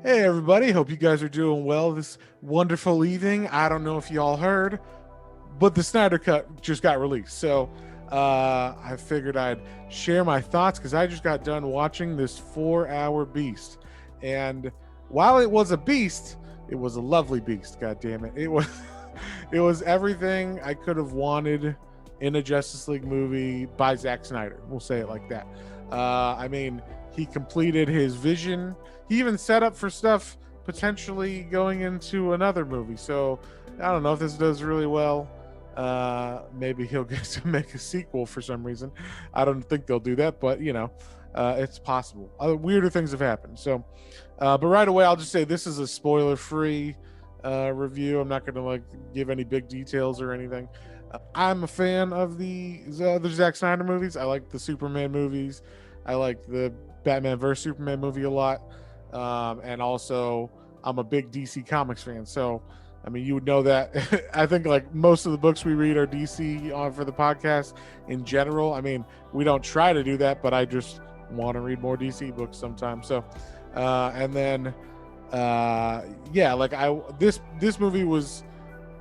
Hey everybody, hope you guys are doing well this wonderful evening. I don't know if y'all heard, but the Snyder Cut just got released. So I figured I'd share my thoughts because I just got done watching this 4 hour beast. And while it was a beast, it was a lovely beast, god damn it. It was it was everything I could have wanted in a Justice League movie by Zack Snyder. We'll say it like that. I mean, he completed his vision. He even set up for stuff potentially going into another movie. So I don't know if this does really well. Maybe he'll get to make a sequel for some reason. I don't think they'll do that, but it's possible. Weirder things have happened. So, but right away, I'll just say this is a spoiler-free review. I'm not going to give any big details or anything. I'm a fan of the other Zack Snyder movies. I like the Superman movies. I like the Batman vs Superman movie a lot, and also I'm a big DC Comics fan. So, I mean, you would know that. I think most of the books we read are DC on for the podcast in general. I mean, we don't try to do that, but I just want to read more DC books sometimes. So, and then, this movie was.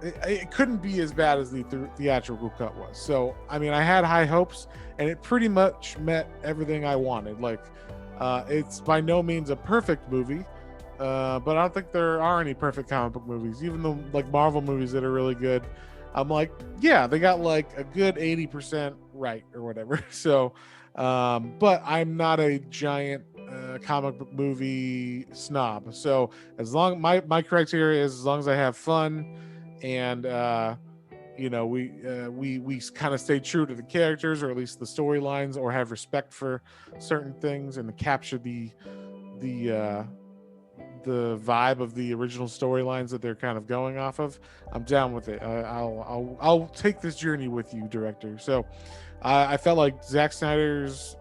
It couldn't be as bad as the theatrical cut was. So, I mean, I had high hopes, and it pretty much met everything I wanted. It's by no means a perfect movie, but I don't think there are any perfect comic book movies. Even the Marvel movies that are really good, I'm like, yeah, they got a good 80% right or whatever. So, but I'm not a giant comic book movie snob. So as long my criteria is as long as I have fun and we kind of stay true to the characters or at least the storylines or have respect for certain things and capture the vibe of the original storylines that they're kind of going off of. I'm down with it. I'll take this journey with you, director. So I felt like Zack Snyder's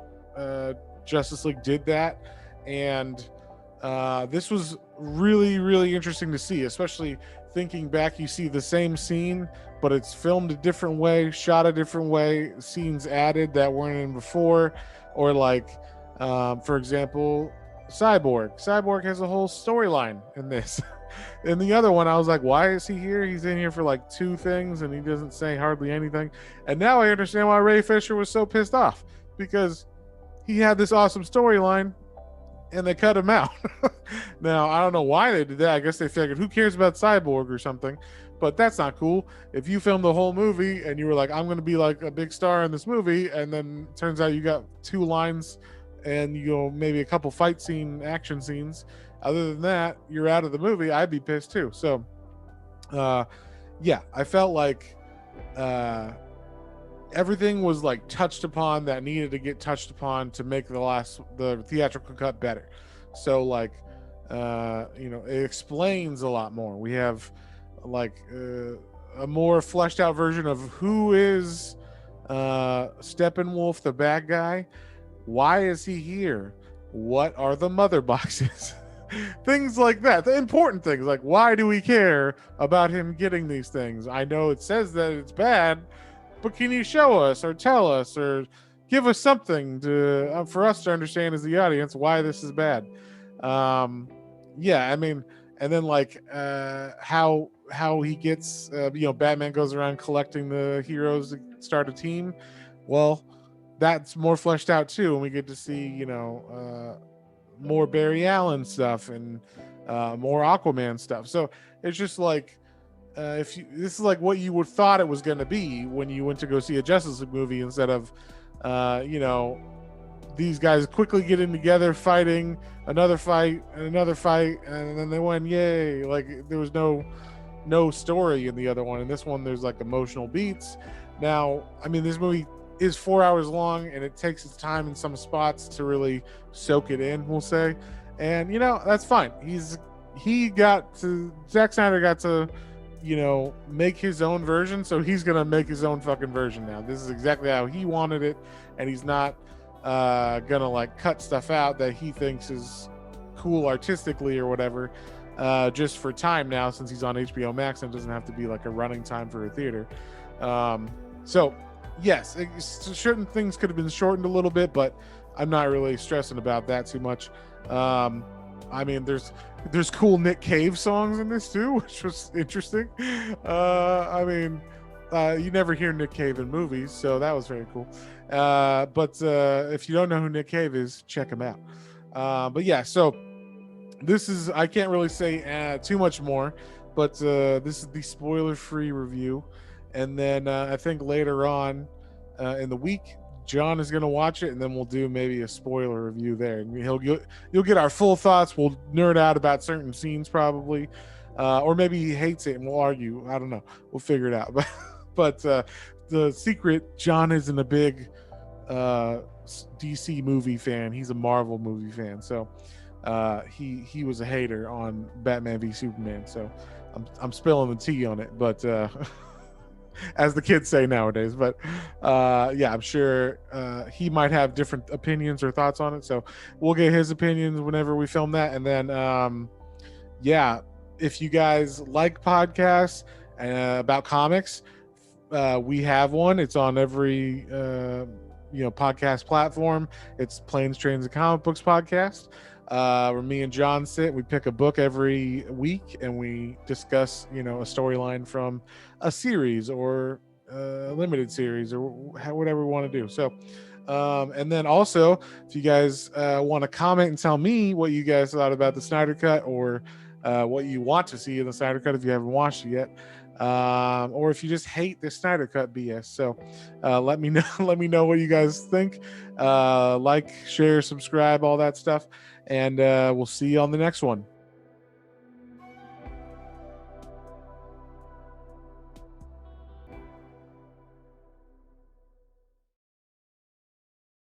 Justice League did that, and this was really, really interesting to see, especially thinking back. You see the same scene, but it's filmed a different way, shot a different way, scenes added that weren't in before, or for example, Cyborg has a whole storyline in this. In the other one, I was like, why is he here? He's in here for two things and he doesn't say hardly anything. And now I understand why Ray Fisher was so pissed off, because he had this awesome storyline and they cut him out. Now, I don't know why they did that. I guess they figured, who cares about Cyborg or something? But that's not cool. If you filmed the whole movie and you were like, I'm going to be a big star in this movie, and then it turns out you got 2 lines and maybe a couple action scenes. Other than that, you're out of the movie. I'd be pissed too. So, I felt like everything was touched upon that needed to get touched upon to make the theatrical cut better. So it explains a lot more. We have a more fleshed out version of who is Steppenwolf, the bad guy. Why is he here? What are the mother boxes? Things like that. The important things, why do we care about him getting these things? I know it says that it's bad, but can you show us or tell us or give us something to for us to understand as the audience why this is bad? I mean, and then how he gets Batman goes around collecting the heroes to start a team. Well, that's more fleshed out too, and we get to see more Barry Allen stuff and more Aquaman stuff. So it's just this is what you would thought it was going to be when you went to go see a Justice League movie, instead of these guys quickly getting together, fighting another fight, and then they win, yay. There was no story in the other one. In this one, there's emotional beats. Now, I mean, this movie is 4 hours long, and it takes its time in some spots to really soak it in, we'll say. And that's fine. Zack Snyder got to make his own version, so he's gonna make his own fucking version now. This is exactly how he wanted it, and he's not gonna cut stuff out that he thinks is cool artistically or whatever, just for time now, since he's on HBO Max and it doesn't have to be a running time for a theater. So yes, certain things could have been shortened a little bit, but I'm not really stressing about that too much. I mean, there's cool Nick Cave songs in this too, which was interesting. I mean, you never hear Nick Cave in movies, so that was very cool. But if you don't know who Nick Cave is, check him out. But yeah, so this is, I can't really say too much more, but this is the spoiler-free review, and then I think later on in the week, John is going to watch it, and then we'll do maybe a spoiler review there. And you'll get our full thoughts. We'll nerd out about certain scenes probably, or maybe he hates it and we'll argue. I don't know. We'll figure it out. But the secret, John isn't a big DC movie fan. He's a Marvel movie fan. So he was a hater on Batman v Superman. So I'm spilling the tea on it, but as the kids say nowadays. But yeah, I'm sure he might have different opinions or thoughts on it. So we'll get his opinions whenever we film that. And then yeah, if you guys like podcasts about comics, we have one. It's on every podcast platform. It's Planes, Trains, and Comic Books podcast, where me and John sit. We pick a book every week and we discuss a storyline from a series or a limited series or whatever we want to do. So and then also, if you guys want to comment and tell me what you guys thought about the Snyder Cut, or what you want to see in the Snyder Cut if you haven't watched it yet, or if you just hate the Snyder Cut BS. So let me know. Let me know what you guys think. Like, share, subscribe, all that stuff, and we'll see you on the next one.